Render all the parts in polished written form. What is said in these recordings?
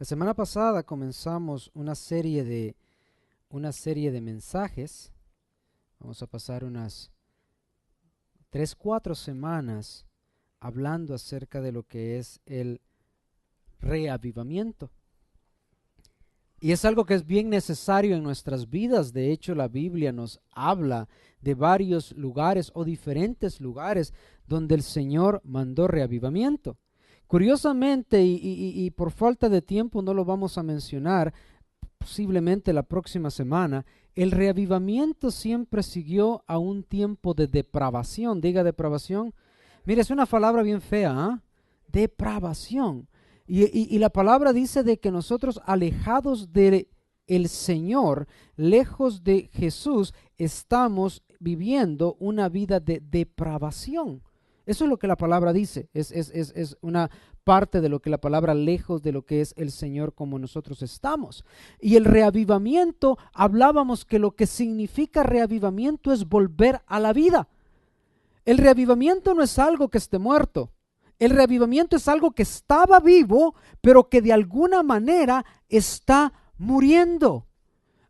La semana pasada comenzamos una serie de mensajes. Vamos a pasar unas 3, 4 semanas hablando acerca de lo que es el reavivamiento. Y es algo que es bien necesario en nuestras vidas. De hecho, la Biblia nos habla de varios lugares o diferentes lugares donde el Señor mandó reavivamiento. Curiosamente, y por falta de tiempo no lo vamos a mencionar, posiblemente la próxima semana, el reavivamiento siempre siguió a un tiempo de depravación. Diga depravación. Mire, es una palabra bien fea, ¿eh? Depravación. Y la palabra dice de que nosotros alejados de el Señor, lejos de Jesús, estamos viviendo una vida de depravación. Eso es lo que la palabra dice. Es una parte de lo que la palabra lejos de lo que es el Señor como nosotros estamos. Y el reavivamiento, hablábamos que lo que significa reavivamiento es volver a la vida. El reavivamiento no es algo que esté muerto. El reavivamiento es algo que estaba vivo, pero que de alguna manera está muriendo.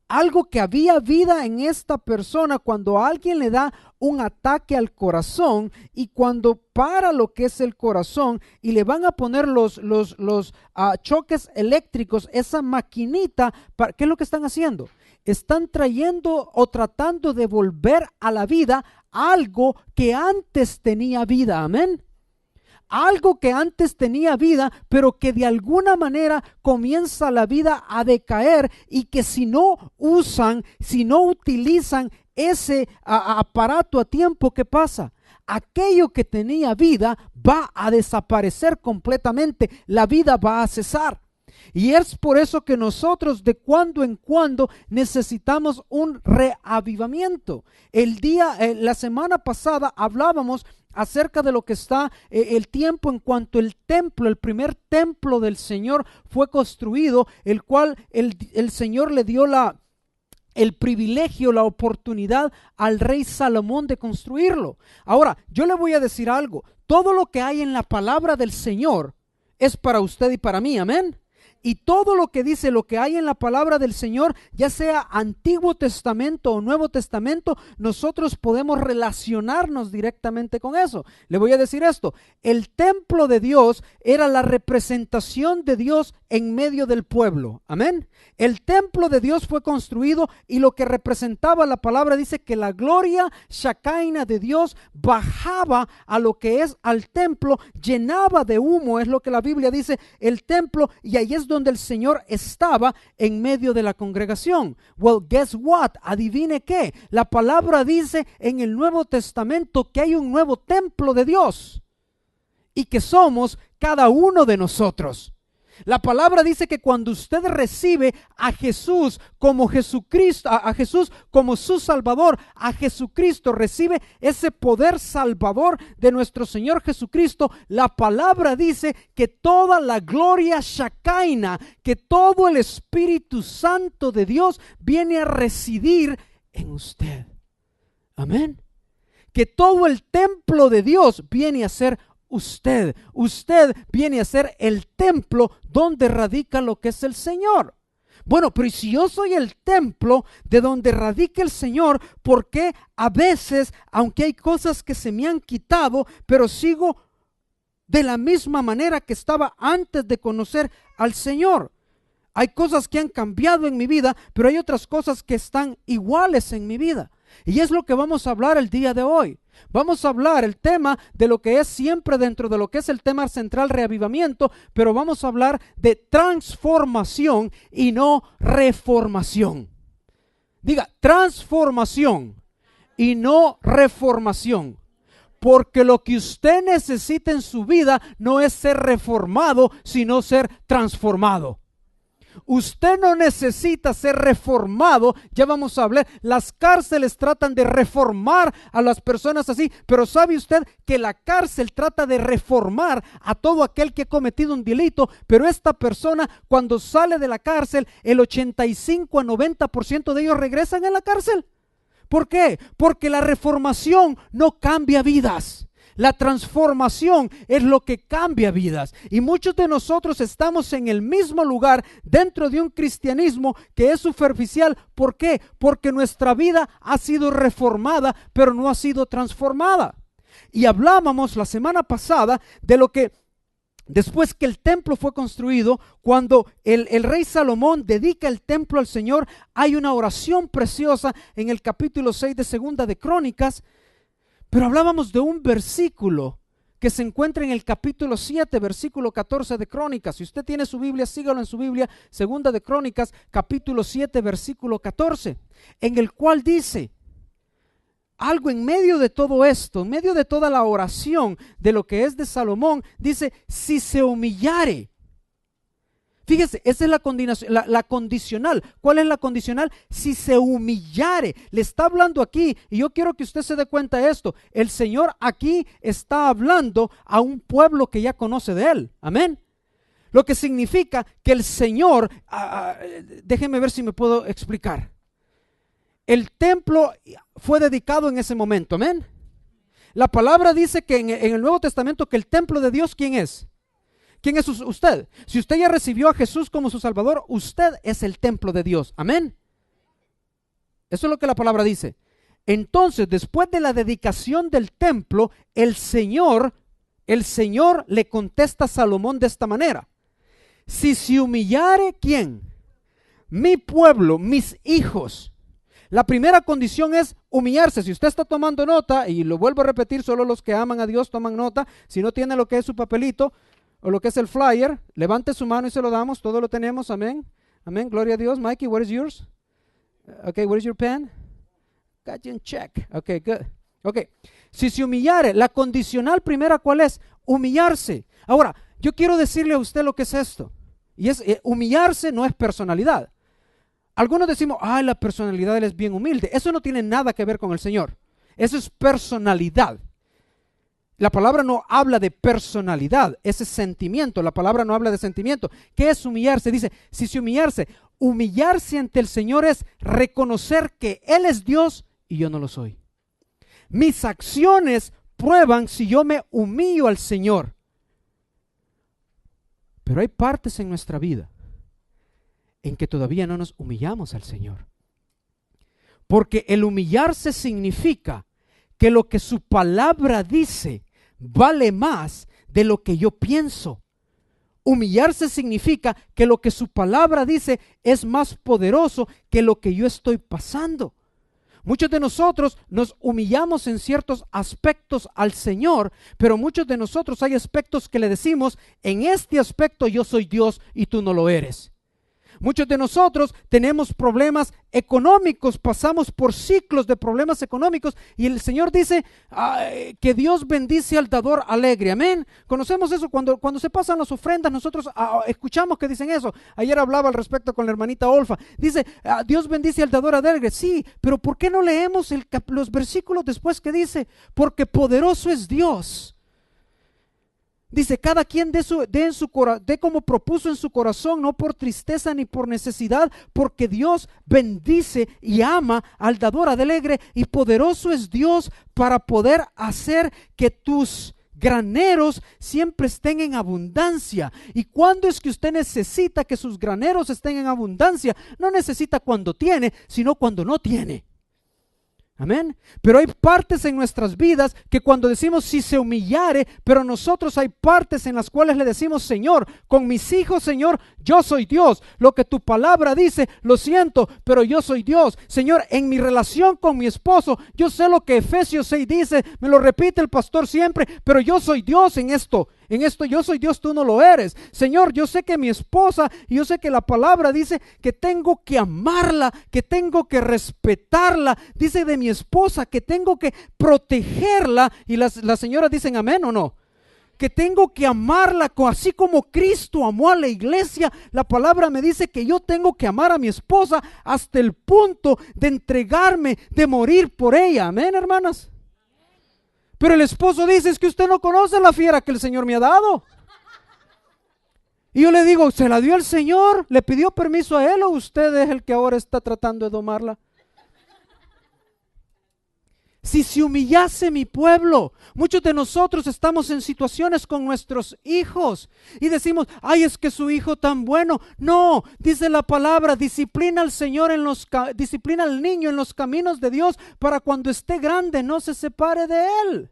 Algo que había vida en esta persona cuando alguien le da un ataque al corazón y cuando para lo que es el corazón y le van a poner los choques eléctricos, esa maquinita, ¿qué es lo que están haciendo? Están trayendo o tratando de volver a la vida algo que antes tenía vida. Amén. Algo que antes tenía vida, pero que de alguna manera comienza la vida a decaer y que si no usan, si no utilizan ese aparato a tiempo, ¿qué pasa? Aquello que tenía vida va a desaparecer completamente, la vida va a cesar. Y es por eso que nosotros de cuando en cuando necesitamos un reavivamiento. La semana pasada hablábamos acerca de lo que está el tiempo en cuanto el templo, el primer templo del Señor fue construido, el cual el Señor le dio el privilegio, la oportunidad al rey Salomón de construirlo. Ahora, yo le voy a decir algo, todo lo que hay en la palabra del Señor es para usted y para mí, amén. Y todo lo que dice, lo que hay en la palabra del Señor, ya sea Antiguo Testamento o Nuevo Testamento, nosotros podemos relacionarnos directamente con eso. Le voy a decir esto, el templo de Dios era la representación de Dios en medio del pueblo, amén. El templo de Dios fue construido y lo que representaba la palabra dice que la gloria shacaina de Dios bajaba a lo que es al templo, llenaba de humo, es lo que la Biblia dice, el templo, y ahí es donde el Señor estaba en medio de la congregación. Well, guess what? Adivine qué. La palabra dice en el Nuevo Testamento que hay un nuevo templo de Dios y que somos cada uno de nosotros. La palabra dice que cuando usted recibe a Jesús como Jesucristo, a Jesús como su Salvador, a Jesucristo, recibe ese poder salvador de nuestro Señor Jesucristo, la palabra dice que toda la gloria shacaina, que todo el Espíritu Santo de Dios viene a residir en usted. Amén. Que todo el templo de Dios viene a ser usted viene a ser el templo donde radica lo que es el Señor. Bueno, pero si yo soy el templo de donde radica el Señor, ¿por qué a veces, aunque hay cosas que se me han quitado, pero sigo de la misma manera que estaba antes de conocer al Señor? Hay cosas que han cambiado en mi vida, pero hay otras cosas que están iguales en mi vida. Y es lo que vamos a hablar el día de hoy. Vamos a hablar el tema de lo que es siempre dentro de lo que es el tema central reavivamiento, pero vamos a hablar de transformación y no reformación. Diga, transformación y no reformación. Porque lo que usted necesita en su vida no es ser reformado, sino ser transformado. Usted no necesita ser reformado, ya vamos a hablar, las cárceles tratan de reformar a las personas así, pero ¿sabe usted que la cárcel trata de reformar a todo aquel que ha cometido un delito? Pero esta persona cuando sale de la cárcel, el 85 a 90% de ellos regresan a la cárcel. ¿Por qué? Porque la reformación no cambia vidas. La transformación es lo que cambia vidas. Y muchos de nosotros estamos en el mismo lugar dentro de un cristianismo que es superficial. ¿Por qué? Porque nuestra vida ha sido reformada, pero no ha sido transformada. Y hablábamos la semana pasada de lo que después que el templo fue construido, cuando el rey Salomón dedica el templo al Señor, hay una oración preciosa en el capítulo 6 de Segunda de Crónicas, pero hablábamos de un versículo que se encuentra en el capítulo 7, versículo 14 de Crónicas. Si usted tiene su Biblia, sígalo en su Biblia, Segunda de Crónicas, capítulo 7, versículo 14, en el cual dice algo en medio de todo esto, en medio de toda la oración de lo que es de Salomón, dice, si se humillare. Fíjese, esa es la condicional. ¿Cuál es la condicional? Si se humillare. Le está hablando aquí, y yo quiero que usted se dé cuenta de esto. El Señor aquí está hablando a un pueblo que ya conoce de Él. Amén. Lo que significa que el Señor, déjeme ver si me puedo explicar. El templo fue dedicado en ese momento, amén. La palabra dice que en el Nuevo Testamento que el templo de Dios, ¿quién es? ¿Quién es usted? Si usted ya recibió a Jesús como su Salvador, usted es el templo de Dios, amén. Eso es lo que la palabra dice. Entonces, después de la dedicación del templo, el Señor le contesta a Salomón de esta manera: si se humillare, ¿quién? Mi pueblo, mis hijos. La primera condición es humillarse. Si usted está tomando nota, y lo vuelvo a repetir, solo los que aman a Dios toman nota. Si no tiene lo que es su papelito o lo que es el flyer, levante su mano y se lo damos. Todo lo tenemos, amén. Amén, gloria a Dios. Mikey, what is yours? Okay, what is your pen? Got you in check. Okay, good. Okay, si se humillare, la condicional primera, ¿cuál es? Humillarse. Ahora, yo quiero decirle a usted lo que es esto. Y es, humillarse no es personalidad. Algunos decimos, la personalidad de él es bien humilde. Eso no tiene nada que ver con el Señor. Eso es personalidad. La palabra no habla de personalidad, ese es sentimiento. La palabra no habla de sentimiento. ¿Qué es humillarse? Dice, si se humillarse ante el Señor es reconocer que Él es Dios y yo no lo soy. Mis acciones prueban si yo me humillo al Señor. Pero hay partes en nuestra vida en que todavía no nos humillamos al Señor. Porque el humillarse significa que lo que su palabra dice vale más de lo que yo pienso. Humillarse significa que lo que su palabra dice es más poderoso que lo que yo estoy pasando. Muchos de nosotros nos humillamos en ciertos aspectos al Señor, pero muchos de nosotros hay aspectos que le decimos, en este aspecto yo soy Dios y tú no lo eres. Muchos de nosotros tenemos problemas económicos, pasamos por ciclos de problemas económicos y el Señor dice que Dios bendice al dador alegre, amén. Conocemos eso cuando se pasan las ofrendas, nosotros escuchamos que dicen eso. Ayer hablaba al respecto con la hermanita Olfa, dice Dios bendice al dador alegre, sí, pero ¿por qué no leemos los versículos después que dice? Porque poderoso es Dios. Dice, cada quien dé como propuso en su corazón, no por tristeza ni por necesidad, porque Dios bendice y ama al dador alegre, y poderoso es Dios para poder hacer que tus graneros siempre estén en abundancia. ¿Y cuándo es que usted necesita que sus graneros estén en abundancia? No necesita cuando tiene, sino cuando no tiene. Amén. Pero hay partes en nuestras vidas que cuando decimos si se humillare, pero nosotros hay partes en las cuales le decimos, Señor, con mis hijos, Señor, yo soy Dios. Lo que tu palabra dice, lo siento, pero yo soy Dios. Señor, en mi relación con mi esposo, yo sé lo que Efesios 6 dice, me lo repite el pastor siempre, pero yo soy Dios en esto. En esto yo soy Dios, tú no lo eres. Señor, yo sé que mi esposa, y yo sé que la palabra dice que tengo que amarla, que tengo que respetarla. Dice de mi esposa que tengo que protegerla. Y las señoras dicen amén o no. Que tengo que amarla así como Cristo amó a la iglesia. La palabra me dice que yo tengo que amar a mi esposa hasta el punto de entregarme, de morir por ella. Amén, hermanas. Pero el esposo dice, es que usted no conoce la fiera que el Señor me ha dado. Y yo le digo, ¿se la dio el Señor? ¿Le pidió permiso a él o usted es el que ahora está tratando de domarla? Si se humillase mi pueblo. Muchos de nosotros estamos en situaciones con nuestros hijos y decimos, ay, es que su hijo tan bueno. No, dice la palabra, disciplina al Señor disciplina al niño en los caminos de Dios para cuando esté grande no se separe de él.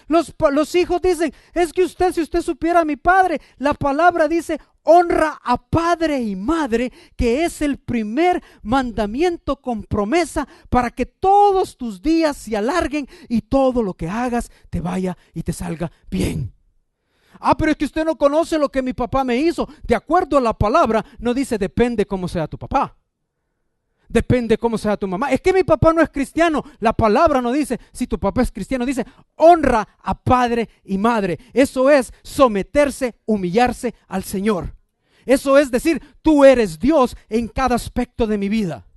Los hijos dicen, es que si usted supiera a mi padre, la palabra dice, honra a padre y madre, que es el primer mandamiento con promesa para que todos tus días se alarguen y todo lo que hagas te vaya y te salga bien. Ah, pero es que usted no conoce lo que mi papá me hizo. De acuerdo a la palabra, no dice depende cómo sea tu papá. Depende cómo sea tu mamá. Es que mi papá no es cristiano. La palabra no dice, si tu papá es cristiano, dice, honra a padre y madre. Eso es someterse, humillarse al Señor. Eso es decir, tú eres Dios en cada aspecto de mi vida.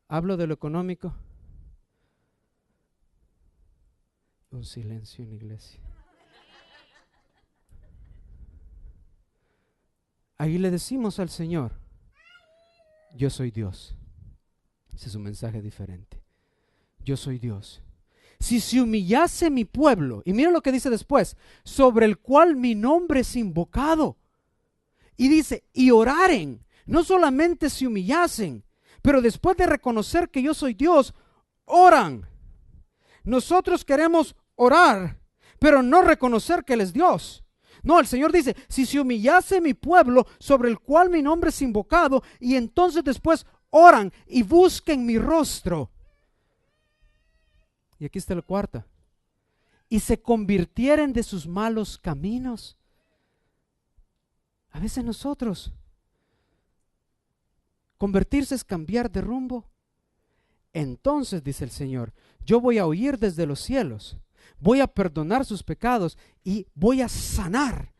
Hablo de lo económico. Un silencio en la iglesia. Ahí le decimos al Señor, yo soy Dios. Ese es un mensaje diferente. Yo soy Dios. Si se humillase mi pueblo, y mira lo que dice después, sobre el cual mi nombre es invocado. Y dice, y oraren, no solamente se humillasen, pero después de reconocer que yo soy Dios, oran. Nosotros queremos orar, pero no reconocer que Él es Dios. No, el Señor dice, si se humillase mi pueblo sobre el cual mi nombre es invocado, y entonces después oran y busquen mi rostro. Y aquí está la cuarta. Y se convirtieren de sus malos caminos. A veces nosotros, convertirse es cambiar de rumbo. Entonces, dice el Señor, yo voy a oír desde los cielos. Voy a perdonar sus pecados y voy a sanar.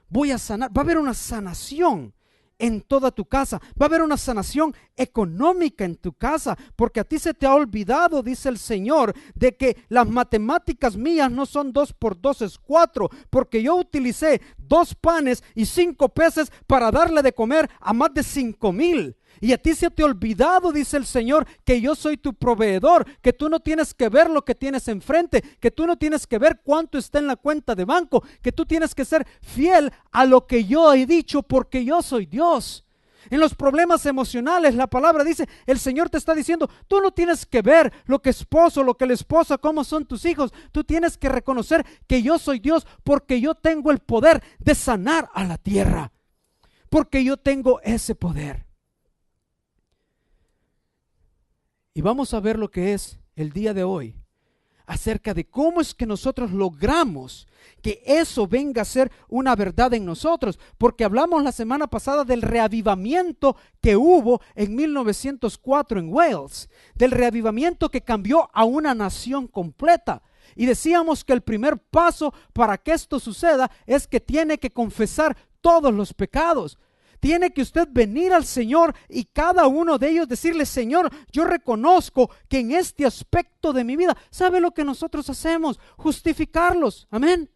Voy a sanar. Va a haber una sanación en toda tu casa. Va a haber una sanación económica en tu casa, porque a ti se te ha olvidado, dice el Señor, de que las matemáticas mías no son 2 por 2 es 4, porque yo utilicé 2 panes y 5 peces para darle de comer a más de 5,000. Y a ti se te ha olvidado, dice el Señor, que yo soy tu proveedor, que tú no tienes que ver lo que tienes enfrente, que tú no tienes que ver cuánto está en la cuenta de banco, que tú tienes que ser fiel a lo que yo he dicho, porque yo soy Dios. En los problemas emocionales, la palabra dice, el Señor te está diciendo, tú no tienes que ver lo que esposo, lo que la esposa, cómo son tus hijos. Tú tienes que reconocer que yo soy Dios, porque yo tengo el poder de sanar a la tierra, porque yo tengo ese poder. Y vamos a ver lo que es el día de hoy, acerca de cómo es que nosotros logramos que eso venga a ser una verdad en nosotros, porque hablamos la semana pasada del reavivamiento que hubo en 1904 en Wales, del reavivamiento que cambió a una nación completa. Y decíamos que el primer paso para que esto suceda es que tiene que confesar todos los pecados. Tiene que usted venir al Señor y cada uno de ellos decirle, Señor, yo reconozco que en este aspecto de mi vida, ¿sabe lo que nosotros hacemos? Justificarlos, amén.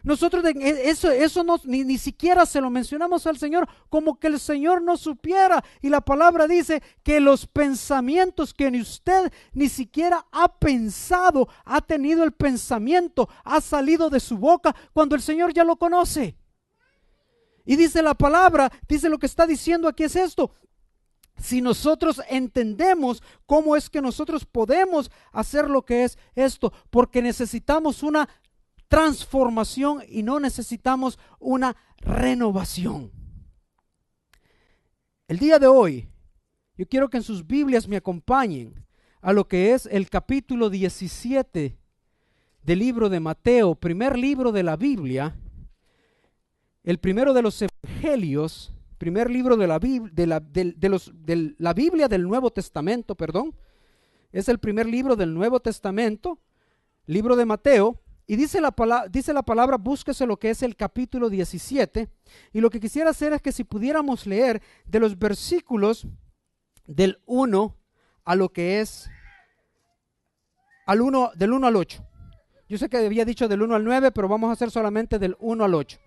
Nosotros eso no, ni siquiera se lo mencionamos al Señor, como que el Señor no supiera. Y la palabra dice que los pensamientos que ni usted ni siquiera ha pensado, ha tenido el pensamiento, ha salido de su boca cuando el Señor ya lo conoce. Y dice la palabra, dice lo que está diciendo aquí es esto. Si nosotros entendemos cómo es que nosotros podemos hacer lo que es esto, porque necesitamos una transformación y no necesitamos una renovación. El día de hoy, yo quiero que en sus Biblias me acompañen a lo que es el capítulo 17 del libro de Mateo, primer libro de la Biblia. El primero de los evangelios, primer libro de la Biblia del Nuevo Testamento, es el primer libro del Nuevo Testamento, libro de Mateo, y dice la palabra, búsquese lo que es el capítulo 17, y lo que quisiera hacer es que si pudiéramos leer de los versículos del 1 a lo que es, del 1 al 8. Yo sé que había dicho del 1 al 9, pero vamos a hacer solamente del 1 al 8.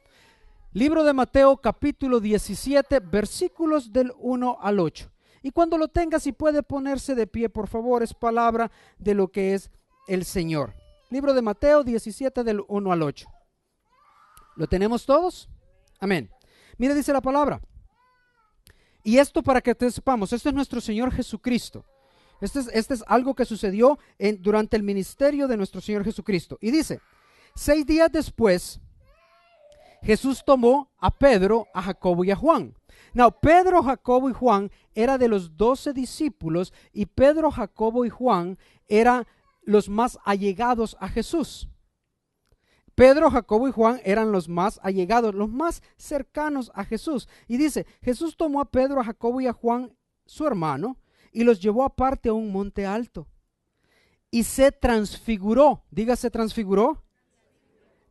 Libro de Mateo capítulo 17, versículos del 1 al 8. Y cuando lo tenga, si puede ponerse de pie, por favor, es palabra de lo que es el Señor. Libro de Mateo 17 del 1 al 8. ¿Lo tenemos todos? Amén. Mire, dice la palabra. Y esto para que te sepamos, este es nuestro Señor Jesucristo. Este es algo que sucedió durante el ministerio de nuestro Señor Jesucristo. Y dice, 6 días después, Jesús tomó a Pedro, a Jacobo y a Juan. Now, Pedro, Jacobo y Juan era de los 12 discípulos, y Pedro, Jacobo y Juan eran los más allegados a Jesús. Pedro, Jacobo y Juan eran los más allegados, los más cercanos a Jesús. Y dice, Jesús tomó a Pedro, a Jacobo y a Juan, su hermano, y los llevó aparte a un monte alto. Y se transfiguró. Diga, se transfiguró.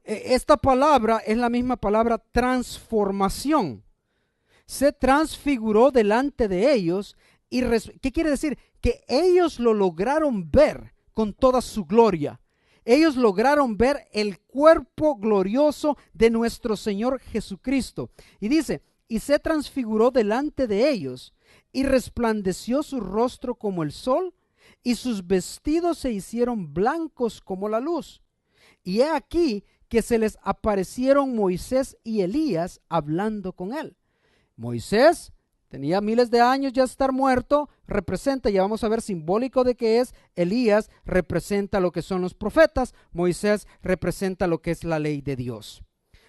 Esta palabra es la misma palabra transformación. Se transfiguró delante de ellos. Y ¿qué quiere decir? Que ellos lo lograron ver con toda su gloria. Ellos lograron ver el cuerpo glorioso de nuestro Señor Jesucristo. Y dice, y se transfiguró delante de ellos, y resplandeció su rostro como el sol, y sus vestidos se hicieron blancos como la luz. Y he aquí que se les aparecieron Moisés y Elías hablando con él. Moisés tenía miles de años ya estar muerto, representa, ya vamos a ver, simbólico de qué es. Elías representa lo que son los profetas, Moisés representa lo que es la ley de Dios.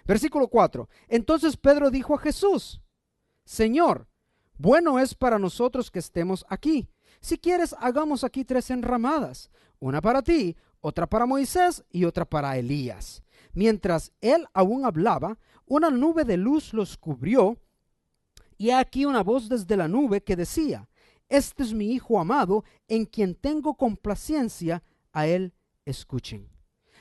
Versículo 4. Entonces Pedro dijo a Jesús, Señor, bueno es para nosotros que estemos aquí. Si quieres, hagamos aquí 3 enramadas, una para ti, otra para Moisés y otra para Elías. Mientras él aún hablaba, una nube de luz los cubrió, y aquí una voz desde la nube que decía, este es mi Hijo amado, en quien tengo complacencia, a él escuchen.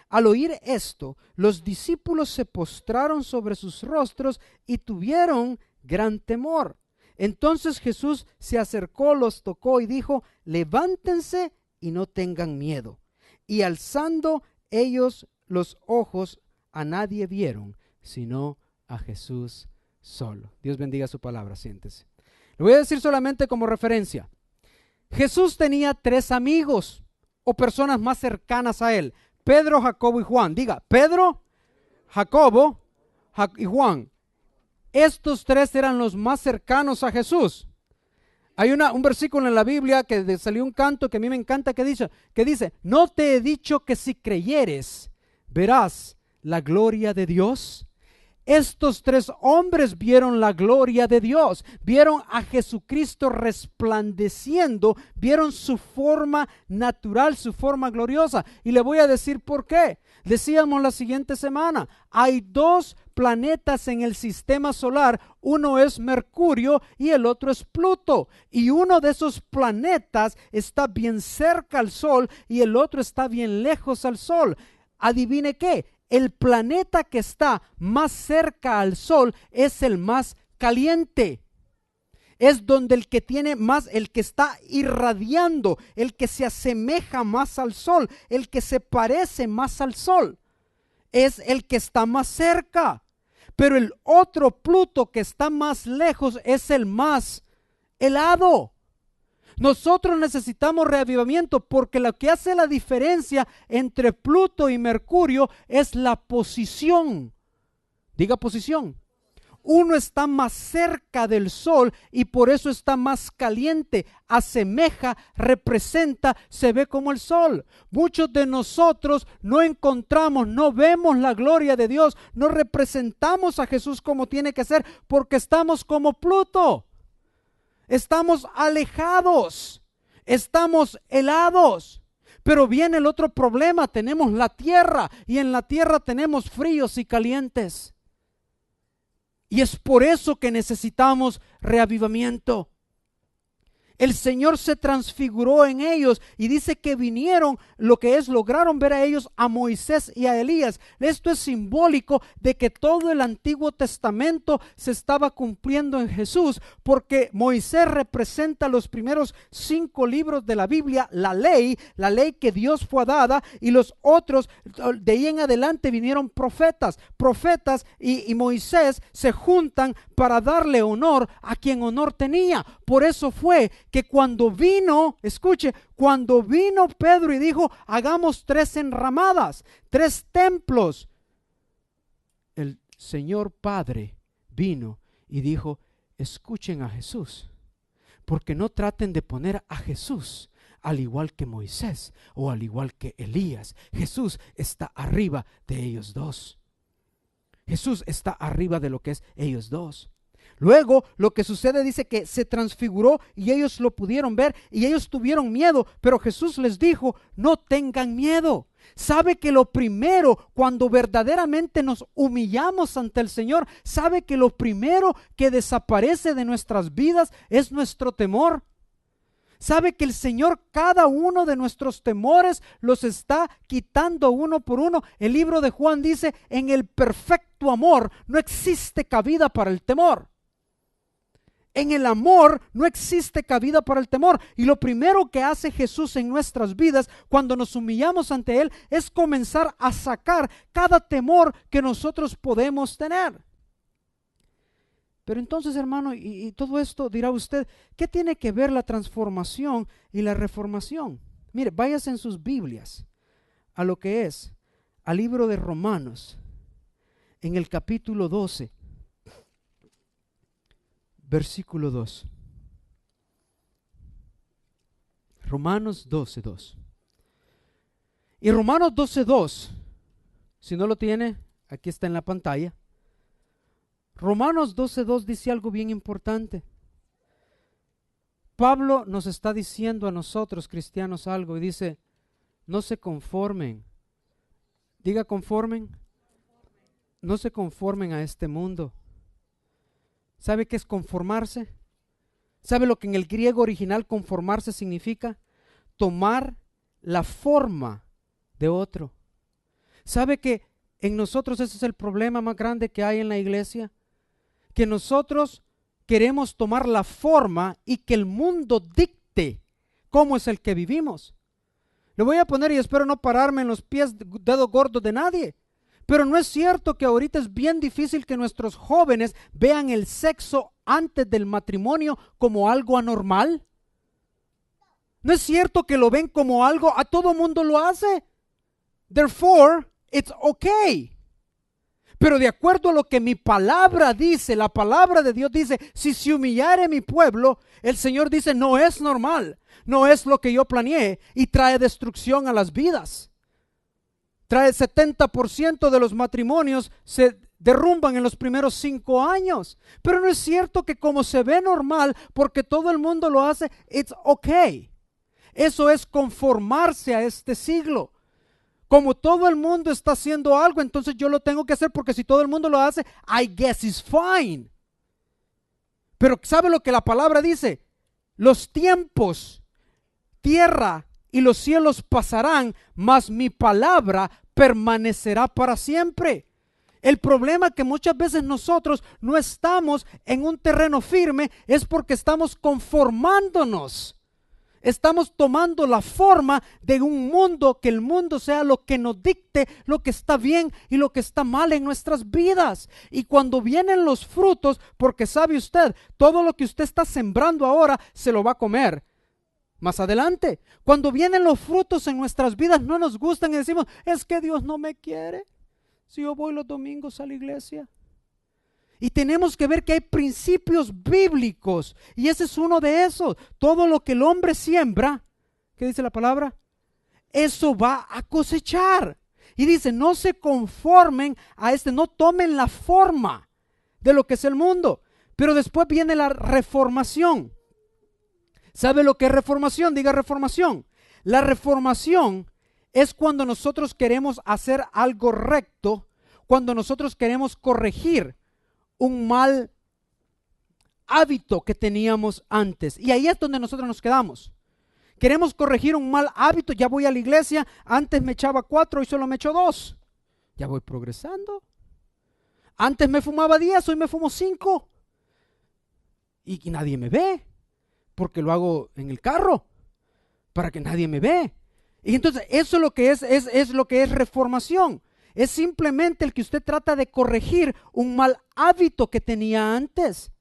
Al oír esto, los discípulos se postraron sobre sus rostros y tuvieron gran temor. Entonces Jesús se acercó, los tocó y dijo, levántense y no tengan miedo. Y alzando ellos los ojos, a nadie vieron, sino a Jesús solo. Dios bendiga su palabra, siéntese. Lo voy a decir solamente como referencia. Jesús tenía 3 amigos o personas más cercanas a él. Pedro, Jacobo y Juan. Diga, Pedro, Jacobo y Juan. Estos 3 eran los más cercanos a Jesús. Hay un versículo en la Biblia que salió un canto que a mí me encanta que dice, no te he dicho que si creyeres, verás la gloria de Dios. Estos 3 hombres vieron la gloria de Dios, vieron a Jesucristo resplandeciendo, vieron su forma natural, su forma gloriosa. Y le voy a decir por qué. Decíamos la siguiente semana, hay 2 planetas en el sistema solar, uno es Mercurio y el otro es Pluto. Y uno de esos planetas está bien cerca al Sol y el otro está bien lejos al Sol. Adivine qué. El planeta que está más cerca al Sol es el más caliente. Es donde el que tiene más, el que está irradiando, el que se asemeja más al Sol, el que se parece más al Sol, es el que está más cerca. Pero el otro Pluto que está más lejos es el más helado. Nosotros necesitamos reavivamiento porque lo que hace la diferencia entre Pluto y Mercurio es la posición. Diga posición. Uno está más cerca del Sol y por eso está más caliente, asemeja, representa, se ve como el Sol. Muchos de nosotros no encontramos, no vemos la gloria de Dios, no representamos a Jesús como tiene que ser porque estamos como Pluto. Estamos alejados, estamos helados, pero viene el otro problema, tenemos la tierra y en la tierra tenemos fríos y calientes. Y es por eso que necesitamos reavivamiento. El Señor se transfiguró en ellos y dice que vinieron, lograron ver a ellos, a Moisés y a Elías. Esto es simbólico de que todo el Antiguo Testamento se estaba cumpliendo en Jesús, porque Moisés representa los primeros 5 libros de la Biblia, la ley que Dios fue dada, y los otros, de ahí en adelante vinieron profetas y Moisés se juntan para darle honor a quien honor tenía. Por eso fue que cuando vino, escuche, cuando vino Pedro y dijo, hagamos 3 enramadas, 3 templos, el Señor Padre vino y dijo, escuchen a Jesús, porque no traten de poner a Jesús al igual que Moisés o al igual que Elías. Jesús está arriba de ellos dos. Jesús está arriba de lo que es ellos dos. Luego lo que sucede dice que se transfiguró y ellos lo pudieron ver y ellos tuvieron miedo, pero Jesús les dijo, no tengan miedo. Sabe que lo primero, cuando verdaderamente nos humillamos ante el Señor, sabe que lo primero que desaparece de nuestras vidas es nuestro temor. Sabe que el Señor cada uno de nuestros temores los está quitando uno por uno. El libro de Juan dice, en el perfecto amor no existe cabida para el temor. En el amor no existe cabida para el temor. Y lo primero que hace Jesús en nuestras vidas cuando nos humillamos ante Él es comenzar a sacar cada temor que nosotros podemos tener. Pero entonces, hermano, y todo esto dirá usted, ¿qué tiene que ver la transformación y la reformación? Mire, váyase en sus Biblias a lo que es, al libro de Romanos, en el capítulo 12. Versículo 2. Romanos 12:2. Y Romanos 12:2, si no lo tiene, aquí está en la pantalla. Romanos 12:2 dice algo bien importante. Pablo nos está diciendo a nosotros cristianos algo y dice, no se conformen. Diga conformen. No se conformen a este mundo. ¿Sabe qué es conformarse? ¿Sabe lo que en el griego original conformarse significa? Tomar la forma de otro. ¿Sabe que en nosotros ese es el problema más grande que hay en la iglesia? Que nosotros queremos tomar la forma y que el mundo dicte cómo es el que vivimos. Le voy a poner, y espero no pararme en los pies, dedo gordo de nadie, pero no es cierto que ahorita es bien difícil que nuestros jóvenes vean el sexo antes del matrimonio como algo anormal. No es cierto que lo ven como algo, a todo mundo lo hace. Therefore, it's okay. Pero de acuerdo a lo que mi palabra dice, la palabra de Dios dice, si se humillare mi pueblo, el Señor dice, no es normal, no es lo que yo planeé y trae destrucción a las vidas. Trae 70% de los matrimonios se derrumban en los primeros 5 años. Pero no es cierto que como se ve normal, porque todo el mundo lo hace, it's okay. Eso es conformarse a este siglo. Como todo el mundo está haciendo algo, entonces yo lo tengo que hacer porque si todo el mundo lo hace, I guess it's fine. Pero ¿sabe lo que la palabra dice? Los tiempos, tierra y los cielos pasarán, mas mi palabra permanecerá para siempre. El problema es que muchas veces nosotros no estamos en un terreno firme es porque estamos conformándonos. Estamos tomando la forma de un mundo, que el mundo sea lo que nos dicte lo que está bien y lo que está mal en nuestras vidas. Y cuando vienen los frutos, porque sabe usted, todo lo que usted está sembrando ahora se lo va a comer más adelante. Cuando vienen los frutos en nuestras vidas no nos gustan y decimos, es que Dios no me quiere si yo voy los domingos a la iglesia. Y tenemos que ver que hay principios bíblicos y ese es uno de esos. Todo lo que el hombre siembra, ¿qué dice la palabra? Eso va a cosechar. Y dice, no se conformen a no tomen la forma de lo que es el mundo. Pero después viene la reformación. ¿Sabe lo que es reformación? Diga reformación. La reformación es cuando nosotros queremos hacer algo recto, cuando nosotros queremos corregir un mal hábito que teníamos antes. Y ahí es donde nosotros nos quedamos. Queremos corregir un mal hábito. Ya voy a la iglesia, antes me echaba 4 y solo me echo 2. Ya voy progresando. Antes me fumaba 10, hoy me fumo 5. Y nadie me ve, porque lo hago en el carro, para que nadie me ve. Y entonces eso es lo que es lo que es reformación. Es simplemente el que usted trata de corregir un mal hábito que tenía antes.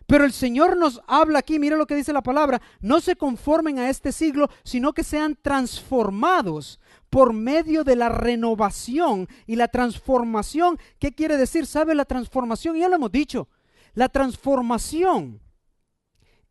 Pero el Señor nos habla aquí, mira lo que dice la palabra, no se conformen a este siglo, sino que sean transformados por medio de la renovación. Y la transformación, ¿qué quiere decir? ¿Sabe la transformación? Ya lo hemos dicho, la transformación.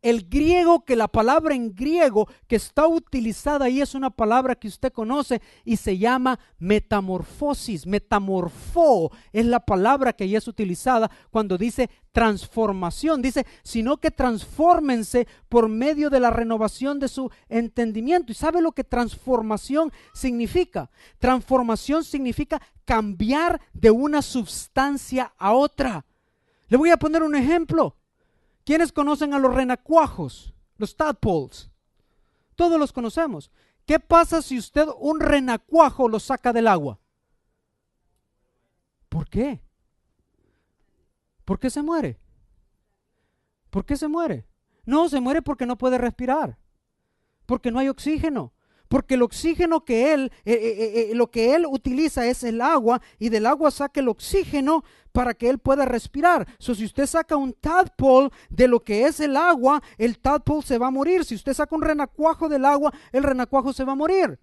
El griego, que la palabra en griego que está utilizada ahí es una palabra que usted conoce y se llama metamorfosis. Metamorfó es la palabra que ahí es utilizada cuando dice transformación. Dice, sino que transfórmense por medio de la renovación de su entendimiento. ¿Y sabe lo que transformación significa? Transformación significa cambiar de una sustancia a otra. Le voy a poner un ejemplo. ¿Quiénes conocen a los renacuajos? Los tadpoles. Todos los conocemos. ¿Qué pasa si usted un renacuajo lo saca del agua? ¿Por qué? ¿Por qué se muere? ¿Por qué se muere? No, se muere porque no puede respirar. Porque no hay oxígeno. Porque el oxígeno que lo que él utiliza es el agua, y del agua saca el oxígeno para que él pueda respirar. Si usted saca un tadpole de lo que es el agua, el tadpole se va a morir. Si usted saca un renacuajo del agua, el renacuajo se va a morir.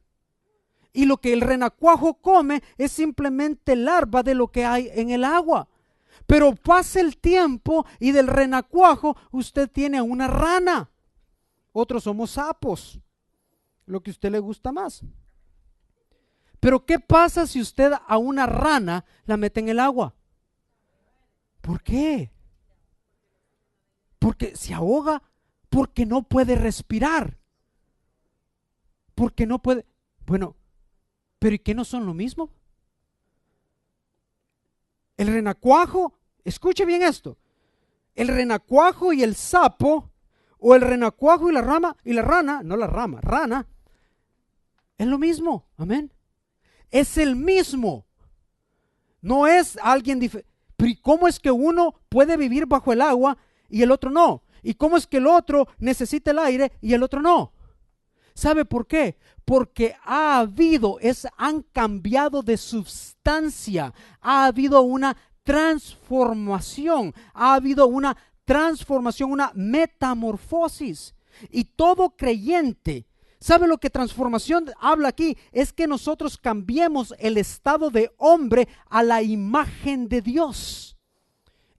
Y lo que el renacuajo come es simplemente larva de lo que hay en el agua. Pero pasa el tiempo y del renacuajo usted tiene una rana. Otros somos sapos. Lo que a usted le gusta más. Pero ¿qué pasa si usted a una rana la mete en el agua? ¿Por qué? Porque se ahoga, porque no puede respirar. Porque no puede. Bueno, pero ¿y qué no son lo mismo? El renacuajo, escuche bien esto. El renacuajo y el sapo, o el renacuajo y la rana, no la rama, rana, es lo mismo, amén. Es el mismo. No es alguien diferente. Pero ¿y cómo es que uno puede vivir bajo el agua y el otro no? ¿Y cómo es que el otro necesita el aire y el otro no? ¿Sabe por qué? Porque han cambiado de sustancia. Ha habido una transformación. Ha habido una transformación, una metamorfosis. Y todo creyente, ¿sabe lo que transformación habla aquí? Es que nosotros cambiemos el estado de hombre a la imagen de Dios.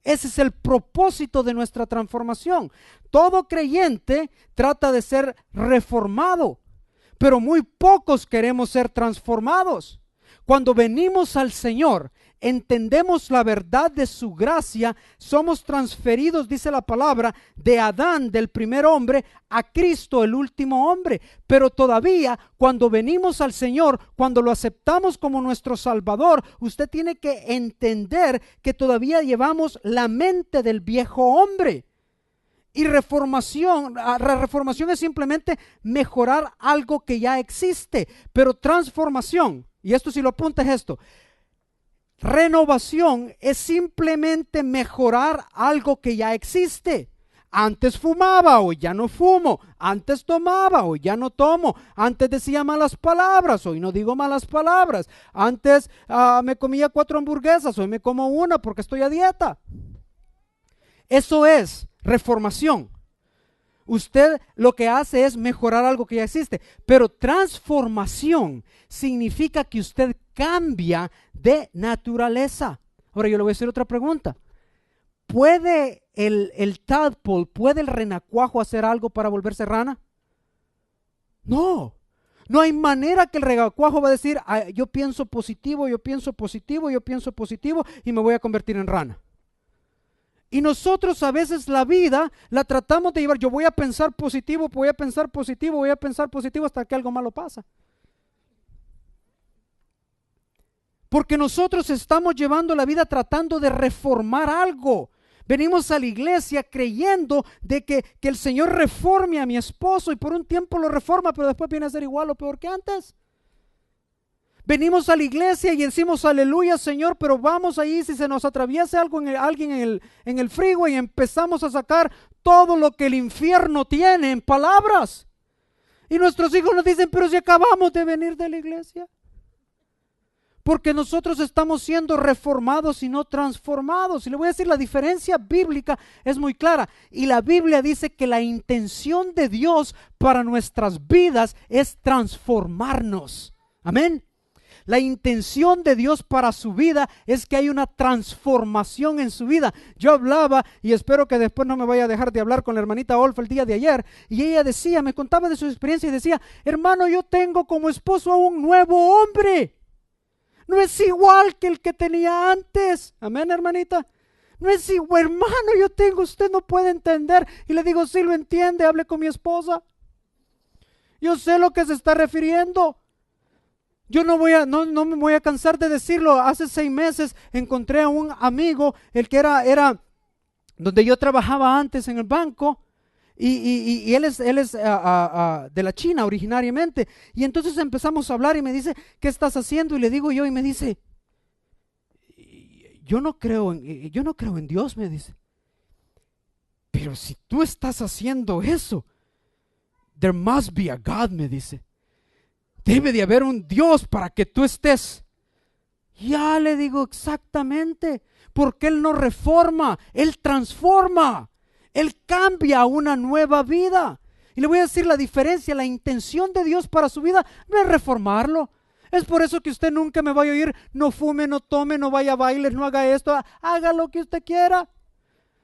Ese es el propósito de nuestra transformación. Todo creyente trata de ser reformado, pero muy pocos queremos ser transformados. Cuando venimos al Señor, entendemos la verdad de su gracia, somos transferidos, dice la palabra, de Adán, del primer hombre, a Cristo, el último hombre. Pero todavía, cuando venimos al Señor, cuando lo aceptamos como nuestro Salvador, usted tiene que entender que todavía llevamos la mente del viejo hombre. Y la reformación es simplemente mejorar algo que ya existe. Pero transformación, y esto si lo apunta es esto, renovación es simplemente mejorar algo que ya existe. Antes fumaba, hoy ya no fumo. Antes tomaba, hoy ya no tomo. Antes decía malas palabras, hoy no digo malas palabras. Antes me comía 4 hamburguesas, hoy me como una porque estoy a dieta. Eso es reformación. Usted lo que hace es mejorar algo que ya existe, pero transformación significa que usted cambia de naturaleza. Ahora yo le voy a hacer otra pregunta. ¿Puede el tadpole, puede el renacuajo hacer algo para volverse rana? No. No hay manera que el renacuajo va a decir, yo pienso positivo, yo pienso positivo, yo pienso positivo y me voy a convertir en rana. Y nosotros a veces la vida la tratamos de llevar, yo voy a pensar positivo, voy a pensar positivo, voy a pensar positivo hasta que algo malo pasa. Porque nosotros estamos llevando la vida tratando de reformar algo. Venimos a la iglesia creyendo de que el Señor reforme a mi esposo y por un tiempo lo reforma, pero después viene a ser igual o peor que antes. Venimos a la iglesia y decimos aleluya Señor, pero vamos ahí si se nos atraviesa alguien en el freeway y empezamos a sacar todo lo que el infierno tiene en palabras. Y nuestros hijos nos dicen, pero si acabamos de venir de la iglesia. porque nosotros estamos siendo reformados y no transformados. Y le voy a decir, la diferencia bíblica es muy clara. Y la Biblia dice que la intención de Dios para nuestras vidas es transformarnos. Amén. La intención de Dios para su vida es que hay una transformación en su vida. Yo hablaba, y espero que después no me vaya a dejar de hablar, con la hermanita Olfa el día de ayer, y ella decía, me contaba de su experiencia y decía, hermano, yo tengo como esposo a un nuevo hombre. No es igual que el que tenía antes. Amén, hermanita. No es igual, hermano, yo tengo, usted no puede entender. Y le digo, sí lo entiende, hable con mi esposa. Yo sé lo que se está refiriendo. Yo no me voy a cansar de decirlo. Hace 6 meses encontré a un amigo, el que era donde yo trabajaba antes en el banco. Y él es de la China originariamente. Y entonces empezamos a hablar y me dice, ¿qué estás haciendo? Y le digo yo, y me dice, yo no creo en Dios, me dice. Pero si tú estás haciendo eso, there must be a God, me dice. Debe de haber un Dios para que tú estés. Ya le digo, exactamente, porque Él no reforma, Él transforma. Él cambia a una nueva vida. Y le voy a decir la diferencia, la intención de Dios para su vida no es reformarlo. Es por eso que usted nunca me vaya a oír, no fume, no tome, no vaya a bailes, no haga esto, haga lo que usted quiera.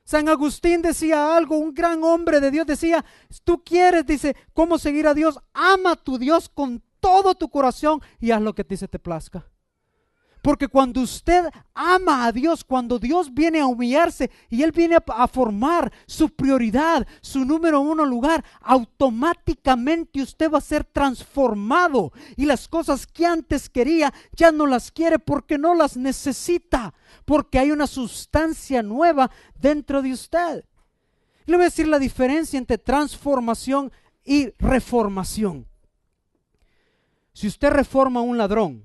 San Agustín decía algo, un gran hombre de Dios decía, tú quieres, dice, cómo seguir a Dios, ama a tu Dios con todo tu corazón y haz lo que te plazca. Porque cuando usted ama a Dios, cuando Dios viene a humillarse y Él viene a formar su prioridad, su número 1 lugar, automáticamente usted va a ser transformado. Y las cosas que antes quería, ya no las quiere porque no las necesita. Porque hay una sustancia nueva dentro de usted. Y le voy a decir la diferencia entre transformación y reformación. Si usted reforma a un ladrón,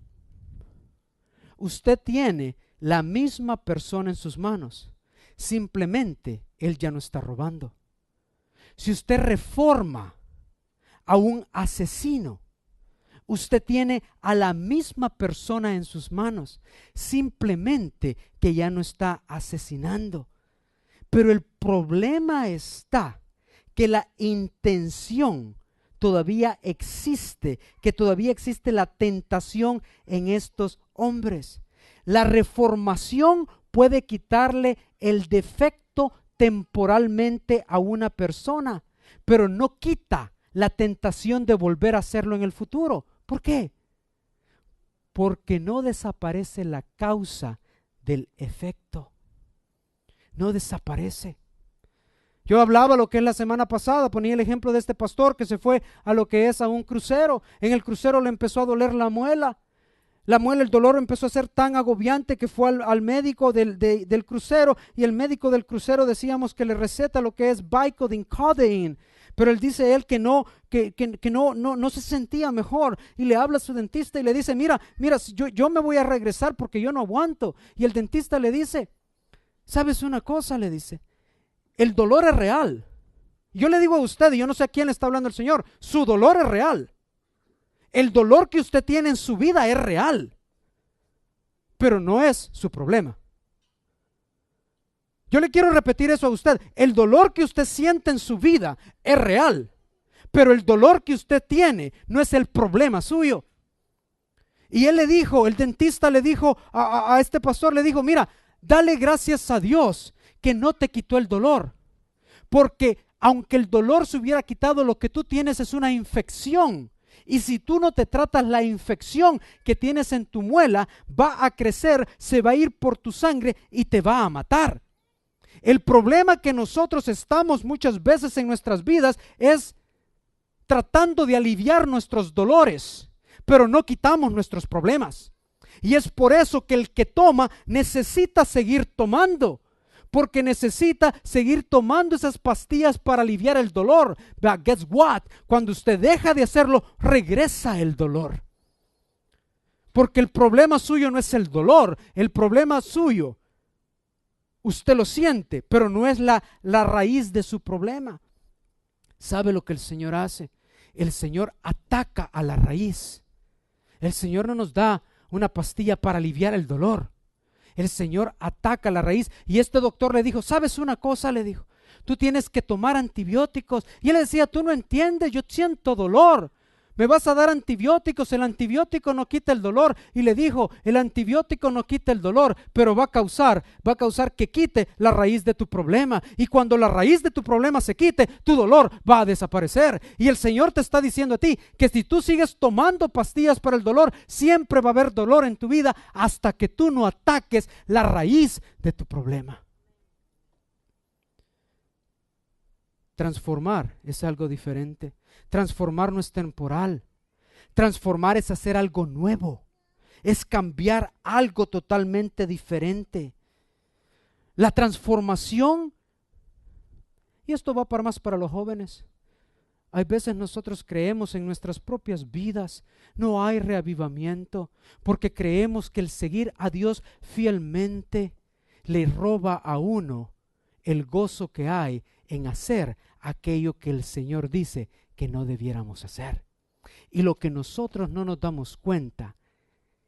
usted tiene la misma persona en sus manos. Simplemente él ya no está robando. Si usted reforma a un asesino, usted tiene a la misma persona en sus manos. Simplemente que ya no está asesinando. Pero el problema está que la intención todavía existe, que todavía existe la tentación en estos hombres. La reformación puede quitarle el defecto temporalmente a una persona, pero no quita la tentación de volver a hacerlo en el futuro. ¿Por qué? Porque no desaparece la causa del efecto. No desaparece. Yo hablaba lo que es la semana pasada, ponía el ejemplo de este pastor que se fue a lo que es a un crucero. En el crucero le empezó a doler la muela. La muela, el dolor empezó a ser tan agobiante que fue al médico del crucero, y el médico del crucero decíamos que le receta lo que es Vicodin, codeine. Pero él dice que no se sentía mejor, y le habla a su dentista y le dice, mira, yo me voy a regresar porque yo no aguanto. Y el dentista le dice, ¿sabes una cosa? Le dice, el dolor es real. Yo le digo a usted, y yo no sé a quién le está hablando el Señor, su dolor es real. El dolor que usted tiene en su vida es real, pero no es su problema. Yo le quiero repetir eso a usted. El dolor que usted siente en su vida es real, pero el dolor que usted tiene no es el problema suyo. Y él le dijo, el dentista le dijo a este pastor, le dijo, mira, dale gracias a Dios que no te quitó el dolor, porque aunque el dolor se hubiera quitado, lo que tú tienes es una infección. Y si tú no te tratas, la infección que tienes en tu muela va a crecer, se va a ir por tu sangre y te va a matar. El problema que nosotros estamos muchas veces en nuestras vidas es tratando de aliviar nuestros dolores, pero no quitamos nuestros problemas. Y es por eso que el que toma necesita seguir tomando, porque necesita seguir tomando esas pastillas para aliviar el dolor. But guess what? Cuando usted deja de hacerlo, regresa el dolor. Porque el problema suyo no es el dolor, el problema suyo, usted lo siente, pero no es la raíz de su problema. ¿Sabe lo que el Señor hace? El Señor ataca a la raíz. El Señor no nos da una pastilla para aliviar el dolor. El Señor ataca la raíz. Y este doctor le dijo, ¿sabes una cosa? Le dijo, tú tienes que tomar antibióticos. Y él decía, tú no entiendes, yo siento dolor. Me vas a dar antibióticos, el antibiótico no quita el dolor. Y le dijo, el antibiótico no quita el dolor, pero va a causar que quite la raíz de tu problema. Y cuando la raíz de tu problema se quite, tu dolor va a desaparecer. Y el Señor te está diciendo a ti que si tú sigues tomando pastillas para el dolor, siempre va a haber dolor en tu vida hasta que tú no ataques la raíz de tu problema. Transformar es algo diferente. Transformar no es temporal. Transformar es hacer algo nuevo. Es cambiar algo totalmente diferente. La transformación, y esto va para más para los jóvenes. Hay veces nosotros creemos en nuestras propias vidas, no hay reavivamiento, porque creemos que el seguir a Dios fielmente le roba a uno el gozo que hay en hacer aquello que el Señor dice que no debiéramos hacer. Y lo que nosotros no nos damos cuenta,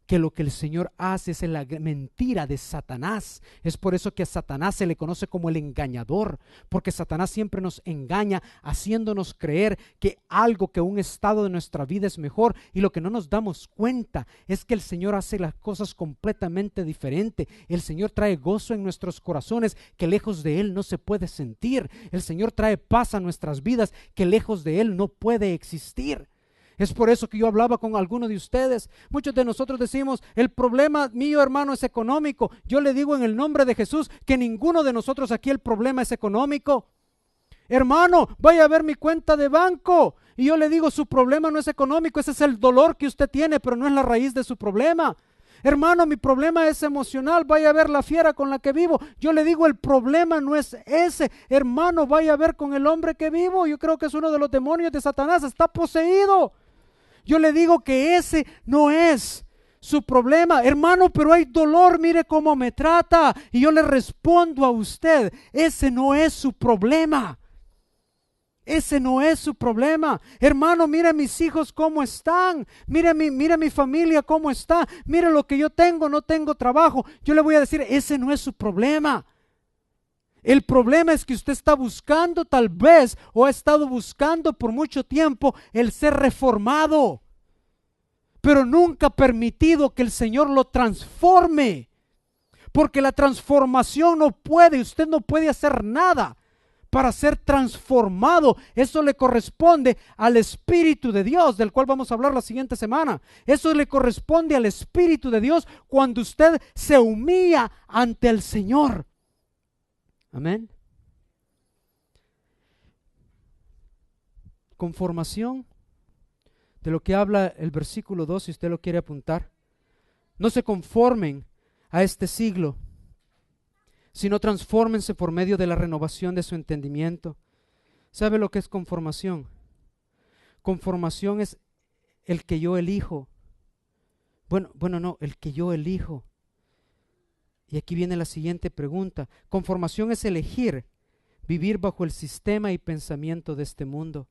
que lo que el Señor hace es la mentira de Satanás. Es por eso que a Satanás se le conoce como el engañador, porque Satanás siempre nos engaña haciéndonos creer que un estado de nuestra vida es mejor, y lo que no nos damos cuenta es que el Señor hace las cosas completamente diferente. El Señor trae gozo en nuestros corazones que lejos de Él no se puede sentir. El Señor trae paz a nuestras vidas que lejos de Él no puede existir. Es por eso que yo hablaba con algunos de ustedes. Muchos de nosotros decimos, el problema mío, hermano, es económico. Yo le digo en el nombre de Jesús que ninguno de nosotros aquí el problema es económico. Hermano, vaya a ver mi cuenta de banco. Y yo le digo, su problema no es económico, ese es el dolor que usted tiene, pero no es la raíz de su problema. Hermano, mi problema es emocional, vaya a ver la fiera con la que vivo. Yo le digo, el problema no es ese. Hermano, vaya a ver con el hombre que vivo. Yo creo que es uno de los demonios de Satanás, está poseído. Yo le digo que ese no es su problema. Hermano, pero hay dolor, mire cómo me trata. Y yo le respondo a usted, ese no es su problema. Ese no es su problema. Hermano, mire mis hijos cómo están. Mire mi familia cómo está. Mire lo que yo tengo, no tengo trabajo. Yo le voy a decir, ese no es su problema. El problema es que usted está buscando tal vez, o ha estado buscando por mucho tiempo, el ser reformado, pero nunca ha permitido que el Señor lo transforme, porque la transformación usted no puede hacer nada para ser transformado. Eso le corresponde al Espíritu de Dios, del cual vamos a hablar la siguiente semana. Eso le corresponde al Espíritu de Dios cuando usted se humilla ante el Señor. Amén. Conformación, de lo que habla el versículo 2, si usted lo quiere apuntar. No se conformen a este siglo, sino transfórmense por medio de la renovación de su entendimiento. ¿Sabe lo que es conformación? Conformación es el que yo elijo. No, el que yo elijo. Y aquí viene la siguiente pregunta. Conformación es elegir vivir bajo el sistema y pensamiento de este mundo.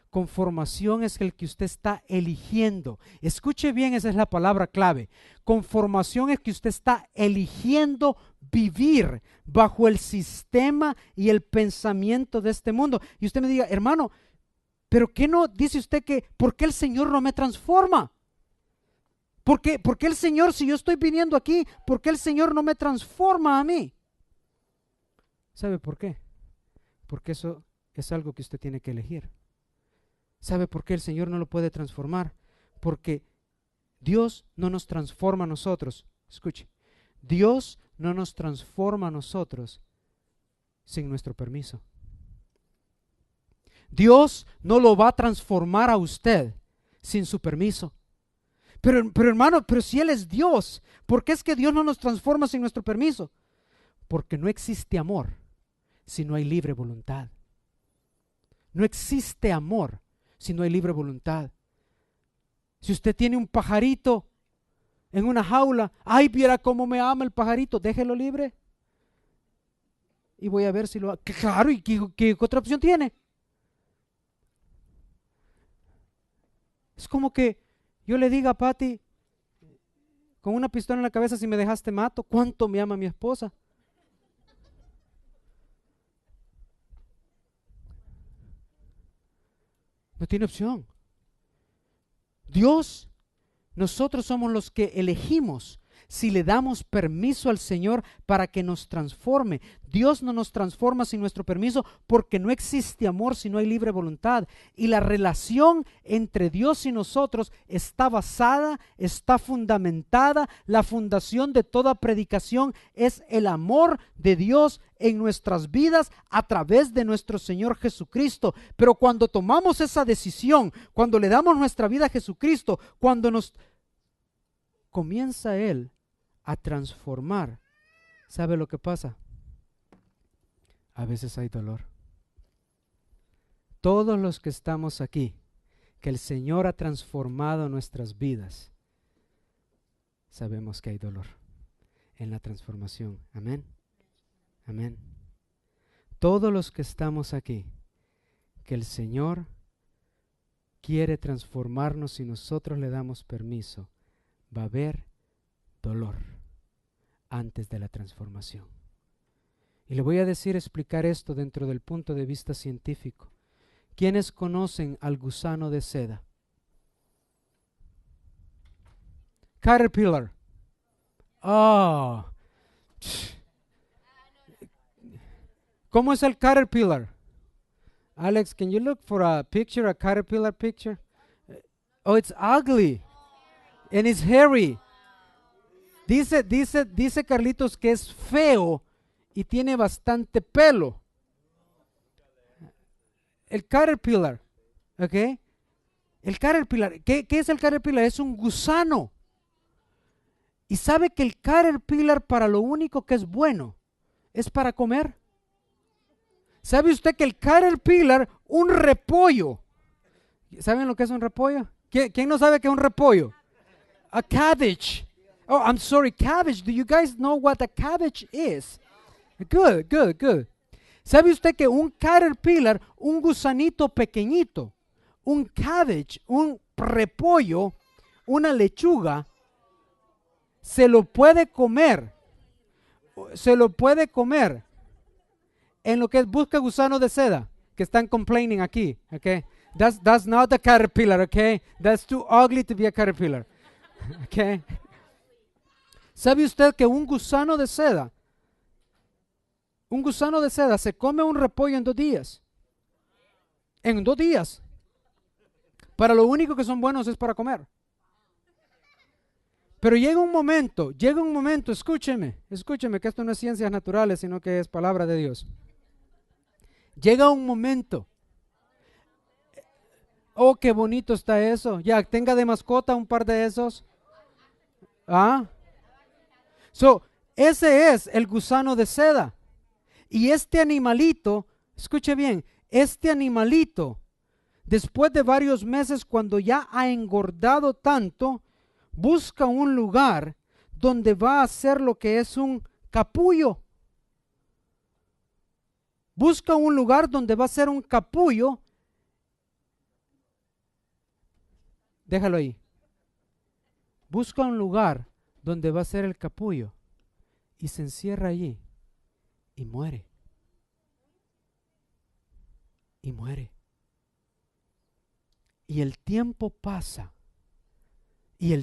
Conformación es el que usted está eligiendo. Escuche bien, esa es la palabra clave. Conformación es que usted está eligiendo vivir bajo el sistema y el pensamiento de este mundo. Y usted me diga, hermano, ¿pero qué no dice usted que por qué el Señor no me transforma? ¿Por qué el Señor, si yo estoy viniendo aquí, por qué el Señor no me transforma a mí? ¿Sabe por qué? Porque eso es algo que usted tiene que elegir. ¿Sabe por qué el Señor no lo puede transformar? Porque Dios no nos transforma a nosotros. Escuche, Dios no nos transforma a nosotros sin nuestro permiso. Dios no lo va a transformar a usted sin su permiso. Pero hermano, pero si Él es Dios, ¿por qué es que Dios no nos transforma sin nuestro permiso? Porque no existe amor si no hay libre voluntad. No existe amor si no hay libre voluntad. Si usted tiene un pajarito en una jaula, ay, viera cómo me ama el pajarito, déjelo libre. Y voy a ver si lo... Claro, ¿y qué otra opción tiene? Es como que yo le diga a Patty, con una pistola en la cabeza, si me dejaste mato. ¿Cuánto me ama mi esposa? No tiene opción. Dios, nosotros somos los que elegimos si le damos permiso al Señor para que nos transforme. Dios no nos transforma sin nuestro permiso, porque no existe amor si no hay libre voluntad. Y la relación entre Dios y nosotros está basada, está fundamentada. La fundación de toda predicación es el amor de Dios en nuestras vidas a través de nuestro Señor Jesucristo. Pero cuando tomamos esa decisión, cuando le damos nuestra vida a Jesucristo, cuando nos comienza Él a transformar, ¿sabe lo que pasa? A veces hay dolor. Todos los que estamos aquí, que el Señor ha transformado nuestras vidas, sabemos que hay dolor en la transformación. Amén. Amén. Todos los que estamos aquí, que el Señor quiere transformarnos si nosotros le damos permiso, va a haber dolor antes de la transformación. Y le voy a explicar esto dentro del punto de vista científico. ¿Quiénes conocen al gusano de seda? Caterpillar. Oh. ¿Cómo es el caterpillar? Alex, can you look for a caterpillar picture? Oh, it's ugly. And it's hairy. Dice Carlitos que es feo y tiene bastante pelo. El caterpillar, ¿ok? El caterpillar, ¿qué es el caterpillar? Es un gusano. Y sabe que el caterpillar para lo único que es bueno es para comer. ¿Sabe usted que el caterpillar, un repollo? ¿Saben lo que es un repollo? ¿Quién no sabe qué es un repollo? A cabbage. Oh, I'm sorry, cabbage. Do you guys know what a cabbage is? Good. ¿Sabe usted que un caterpillar, un gusanito pequeñito, un cabbage, un repollo, una lechuga, se lo puede comer? Se lo puede comer en lo que es busca gusano de seda, que están complaining aquí, okay? That's not a caterpillar, okay? That's too ugly to be a caterpillar, okay? ¿Sabe usted que un gusano de seda se come un repollo en 2 días? En 2 días. Para lo único que son buenos es para comer. Pero llega un momento, escúcheme, que esto no es ciencias naturales, sino que es palabra de Dios. Llega un momento. Oh, qué bonito está eso. Ya, tenga de mascota un par de esos. Ese es el gusano de seda. Y este animalito, escuche bien, este animalito, después de varios meses, cuando ya ha engordado tanto, busca un lugar donde va a hacer lo que es un capullo. Busca un lugar donde va a ser un capullo. Déjalo ahí. Busca un lugar donde va a ser el capullo y se encierra allí y muere. Y muere. Y el tiempo pasa. Y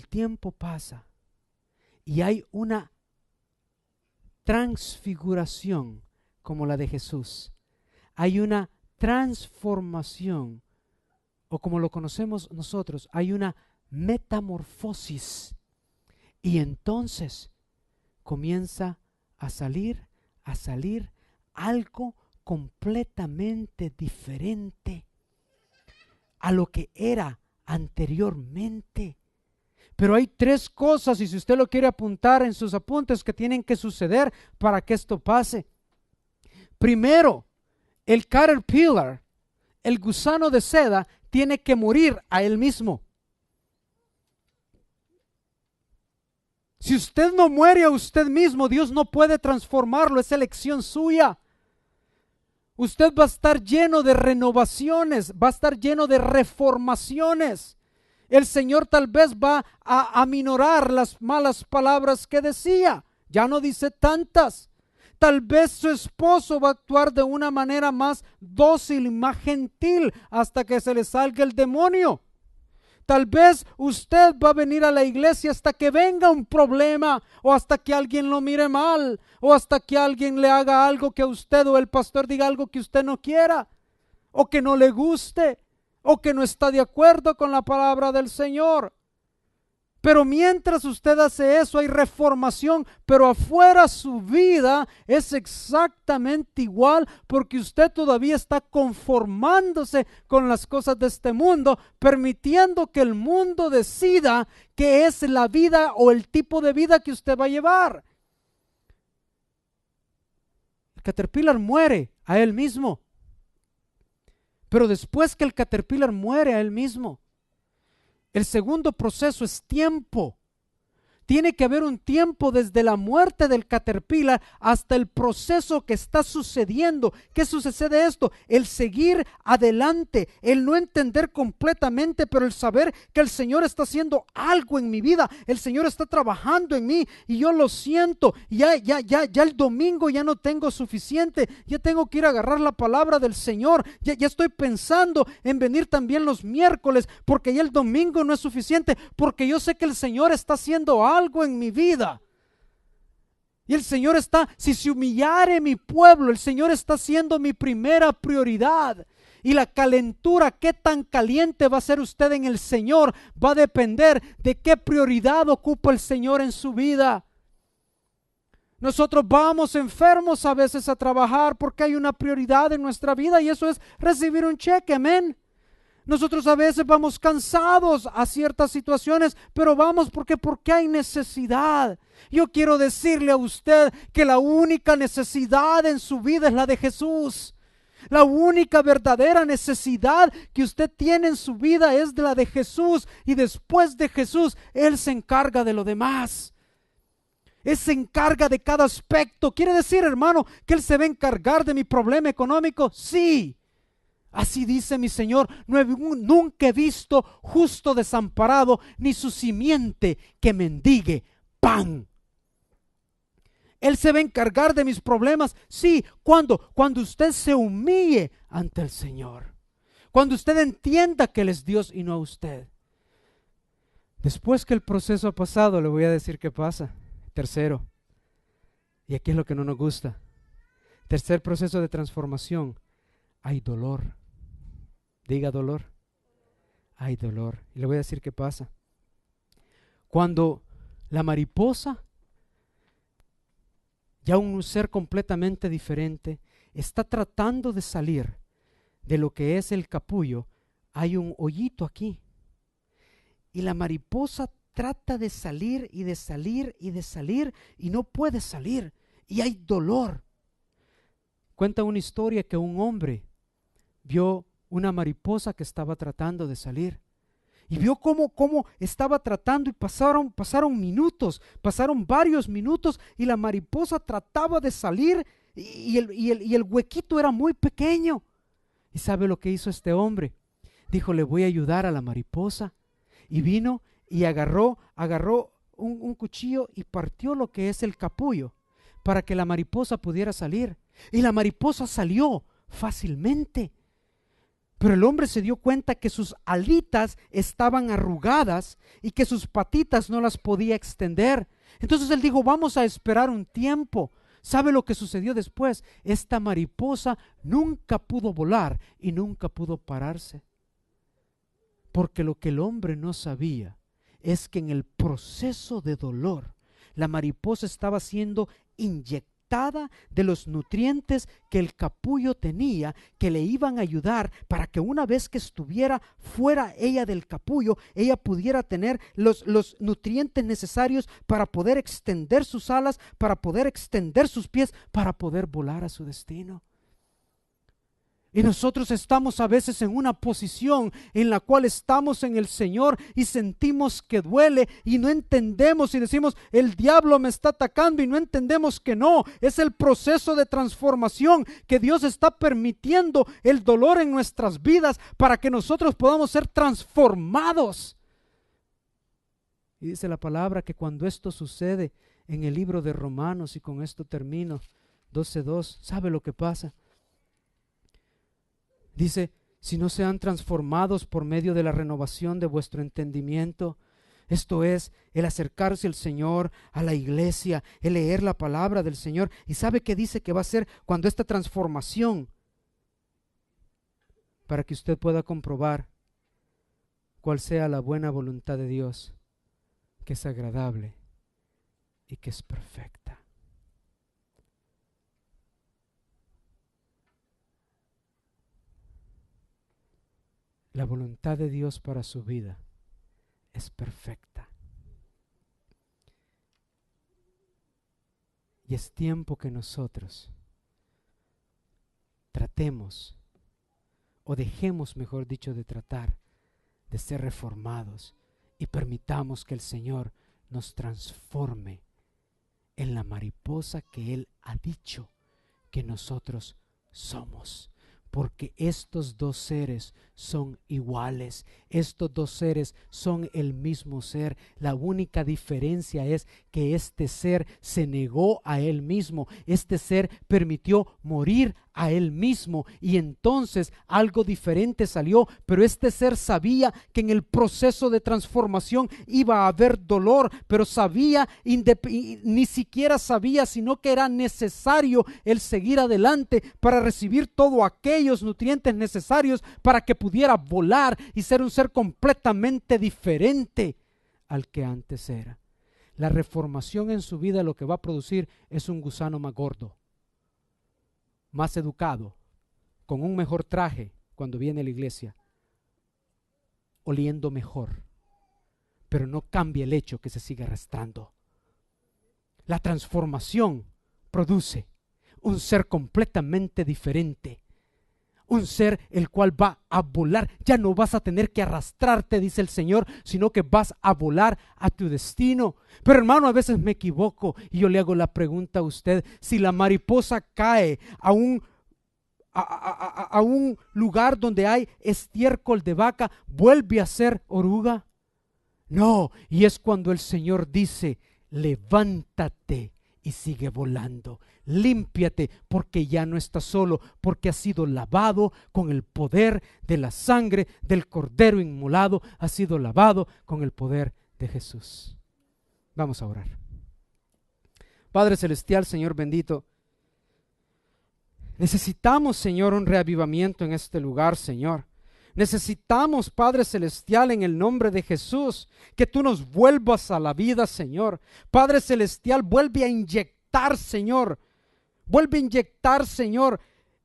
hay una transfiguración como la de Jesús. Hay una transformación, o como lo conocemos nosotros, hay una metamorfosis. Y entonces comienza a salir algo completamente diferente a lo que era anteriormente. Pero hay 3 cosas, y si usted lo quiere apuntar en sus apuntes, que tienen que suceder para que esto pase. Primero, el caterpillar, el gusano de seda, tiene que morir a él mismo. Si usted no muere a usted mismo, Dios no puede transformarlo, es elección suya. Usted va a estar lleno de renovaciones, va a estar lleno de reformaciones. El Señor tal vez va a aminorar las malas palabras que decía. Ya no dice tantas. Tal vez su esposo va a actuar de una manera más dócil y más gentil hasta que se le salga el demonio. Tal vez usted va a venir a la iglesia hasta que venga un problema, o hasta que alguien lo mire mal, o hasta que alguien le haga algo que a usted o el pastor diga algo que usted no quiera, o que no le guste, o que no está de acuerdo con la palabra del Señor. Pero mientras usted hace eso, hay reformación, pero afuera su vida es exactamente igual, porque usted todavía está conformándose con las cosas de este mundo, permitiendo que el mundo decida qué es la vida o el tipo de vida que usted va a llevar. El caterpillar muere a él mismo, pero después que el caterpillar muere a él mismo, el segundo proceso es tiempo. Tiene que haber un tiempo desde la muerte del caterpillar hasta el proceso que está sucediendo. ¿Qué sucede esto? El seguir adelante, el no entender completamente, pero el saber que el Señor está haciendo algo en mi vida. El Señor está trabajando en mí y yo lo siento. Ya el domingo ya no tengo suficiente. Ya tengo que ir a agarrar la palabra del Señor. Ya estoy pensando en venir también los miércoles, porque ya el domingo no es suficiente, porque yo sé que el Señor está haciendo algo en mi vida. Y el Señor está, si se humillare mi pueblo, el Señor está siendo mi primera prioridad. Y la calentura, qué tan caliente va a ser usted en el Señor, va a depender de qué prioridad ocupa el Señor en su vida. Nosotros vamos enfermos a veces a trabajar porque hay una prioridad en nuestra vida, y eso es recibir un cheque, amén. Nosotros a veces vamos cansados a ciertas situaciones, pero vamos porque hay necesidad. Yo quiero decirle a usted que la única necesidad en su vida es la de Jesús. La única verdadera necesidad que usted tiene en su vida es de la de Jesús, y después de Jesús, Él se encarga de lo demás. Él se encarga de cada aspecto. ¿Quiere decir, hermano, que Él se va a encargar de mi problema económico? Sí. Así dice mi Señor, nunca he visto justo desamparado, ni su simiente que mendigue pan. Él se va a encargar de mis problemas. Sí, cuando usted se humille ante el Señor. Cuando usted entienda que Él es Dios y no usted. Después que el proceso ha pasado, le voy a decir qué pasa. Tercero, y aquí es lo que no nos gusta. Tercer proceso de transformación, hay dolor. Diga dolor. Hay dolor. Y le voy a decir qué pasa. Cuando la mariposa, ya un ser completamente diferente, está tratando de salir de lo que es el capullo, hay un hoyito aquí. Y la mariposa trata de salir y de salir y de salir y no puede salir. Y hay dolor. Cuenta una historia que un hombre vio una mariposa que estaba tratando de salir y vio cómo estaba tratando, y pasaron minutos, pasaron varios minutos, y la mariposa trataba de salir y el huequito era muy pequeño. ¿Y sabe lo que hizo este hombre? Dijo, le voy a ayudar a la mariposa, y vino y agarró un cuchillo y partió lo que es el capullo para que la mariposa pudiera salir, y la mariposa salió fácilmente. Pero el hombre se dio cuenta que sus alitas estaban arrugadas y que sus patitas no las podía extender. Entonces él dijo, vamos a esperar un tiempo. ¿Sabe lo que sucedió después? Esta mariposa nunca pudo volar y nunca pudo pararse. Porque lo que el hombre no sabía es que en el proceso de dolor, la mariposa estaba siendo inyectada de los nutrientes que el capullo tenía, que le iban a ayudar para que una vez que estuviera fuera ella del capullo, ella pudiera tener los nutrientes necesarios para poder extender sus alas, para poder extender sus pies, para poder volar a su destino. Y nosotros estamos a veces en una posición en la cual estamos en el Señor y sentimos que duele y no entendemos, y decimos, el diablo me está atacando, y no entendemos que no, es el proceso de transformación que Dios está permitiendo el dolor en nuestras vidas para que nosotros podamos ser transformados. Y dice la palabra que cuando esto sucede en el libro de Romanos, y con esto termino, 12:2, ¿sabe lo que pasa? Dice, si no sean transformados por medio de la renovación de vuestro entendimiento, esto es, el acercarse al Señor, a la iglesia, el leer la palabra del Señor. ¿Y sabe qué dice que va a ser cuando esta transformación? Para que usted pueda comprobar cuál sea la buena voluntad de Dios, que es agradable y que es perfecta. La voluntad de Dios para su vida es perfecta. Y es tiempo que nosotros tratemos, o dejemos, mejor dicho, de tratar de ser reformados y permitamos que el Señor nos transforme en la mariposa que Él ha dicho que nosotros somos. Porque estos dos seres son iguales, estos dos seres son el mismo ser. La única diferencia es que este ser se negó a él mismo, este ser permitió morir a él mismo, y entonces algo diferente salió. Pero este ser sabía que en el proceso de transformación iba a haber dolor, pero sabía, ni siquiera sabía, sino que era necesario el seguir adelante para recibir todo aquellos nutrientes necesarios para que pudiera volar y ser un ser completamente diferente al que antes era. La reformación en su vida lo que va a producir es un gusano más gordo, más educado, con un mejor traje cuando viene a la iglesia, oliendo mejor, pero no cambia el hecho que se sigue arrastrando. La transformación produce un ser completamente diferente, un ser el cual va a volar. Ya no vas a tener que arrastrarte, dice el Señor, sino que vas a volar a tu destino. Pero hermano, a veces me equivoco y yo le hago la pregunta a usted: si la mariposa cae a un lugar donde hay estiércol de vaca, ¿vuelve a ser oruga? No, y es cuando el Señor dice: levántate y sigue volando, límpiate, porque ya no estás solo, porque has sido lavado con el poder de la sangre del Cordero inmolado, has sido lavado con el poder de Jesús. Vamos a orar. Padre celestial, Señor bendito, necesitamos, Señor, un reavivamiento en este lugar, Señor. Necesitamos, Padre celestial, en el nombre de Jesús, que tú nos vuelvas a la vida, Señor. Padre celestial, vuelve a inyectar, Señor,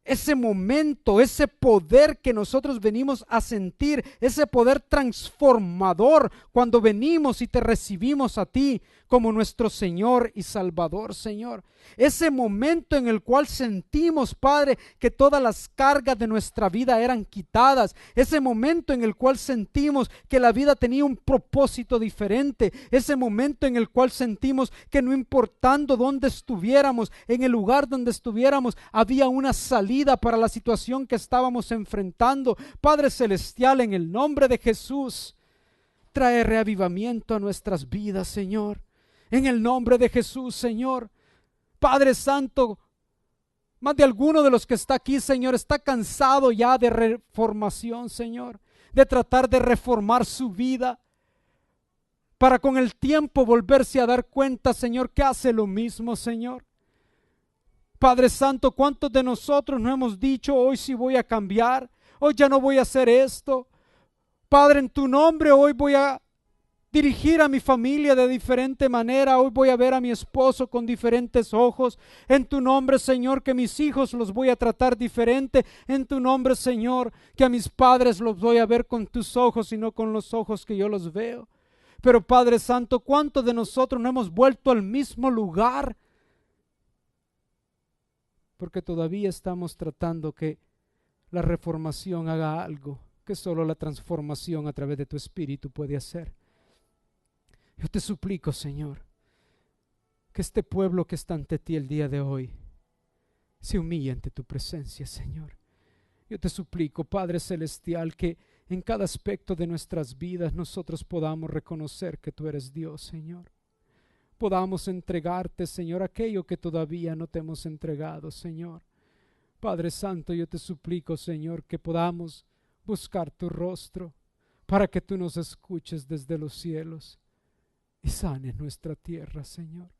ese momento, ese poder que nosotros venimos a sentir, ese poder transformador cuando venimos y te recibimos a ti como nuestro Señor y Salvador, Señor. Ese momento en el cual sentimos, Padre, que todas las cargas de nuestra vida eran quitadas. Ese momento en el cual sentimos que la vida tenía un propósito diferente. Ese momento en el cual sentimos que no importando dónde estuviéramos, en el lugar donde estuviéramos, había una salida para la situación que estábamos enfrentando. Padre celestial, en el nombre de Jesús, trae reavivamiento a nuestras vidas, Señor. En el nombre de Jesús, Señor. Padre Santo, más de alguno de los que está aquí, Señor, está cansado ya de reformación, Señor, de tratar de reformar su vida, para con el tiempo volverse a dar cuenta, Señor, que hace lo mismo, Señor. Padre Santo, ¿cuántos de nosotros no hemos dicho: hoy sí voy a cambiar, hoy ya no voy a hacer esto? Padre, en tu nombre hoy voy a dirigir a mi familia de diferente manera, hoy voy a ver a mi esposo con diferentes ojos. En tu nombre, Señor, que mis hijos los voy a tratar diferente. En tu nombre, Señor, que a mis padres los voy a ver con tus ojos y no con los ojos que yo los veo. Pero Padre Santo, ¿cuántos de nosotros no hemos vuelto al mismo lugar? Porque todavía estamos tratando que la reformación haga algo que solo la transformación a través de tu Espíritu puede hacer. Yo te suplico, Señor, que este pueblo que está ante ti el día de hoy se humille ante tu presencia, Señor. Yo te suplico, Padre celestial, que en cada aspecto de nuestras vidas nosotros podamos reconocer que tú eres Dios, Señor. Podamos entregarte, Señor, aquello que todavía no te hemos entregado, Señor. Padre Santo, yo te suplico, Señor, que podamos buscar tu rostro para que tú nos escuches desde los cielos y sanes nuestra tierra, Señor.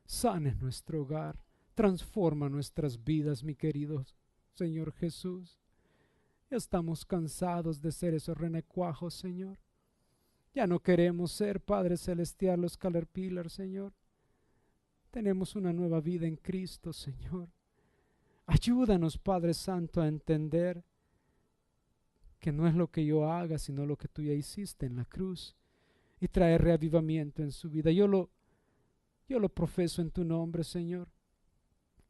Sanes nuestro hogar. Transforma nuestras vidas, mi querido Señor Jesús. Ya estamos cansados de ser esos renacuajos, Señor. Ya no queremos ser, Padre Celestial, los Caterpillar, Señor. Tenemos una nueva vida en Cristo, Señor. Ayúdanos, Padre Santo, a entender que no es lo que yo haga, sino lo que tú ya hiciste en la cruz, y traer reavivamiento en su vida. Yo lo profeso en tu nombre, Señor.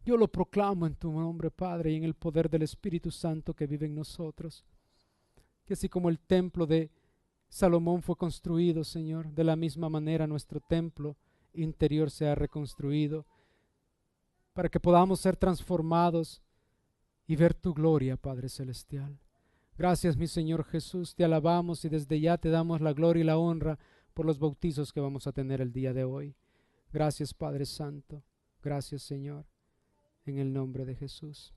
Yo lo proclamo en tu nombre, Padre, y en el poder del Espíritu Santo que vive en nosotros. Que así como el templo de Salomón fue construido, Señor, de la misma manera nuestro templo interior sea reconstruido, para que podamos ser transformados y ver tu gloria, Padre Celestial. Gracias, mi Señor Jesús, te alabamos y desde ya te damos la gloria y la honra por los bautizos que vamos a tener el día de hoy. Gracias, Padre Santo. Gracias, Señor, en el nombre de Jesús.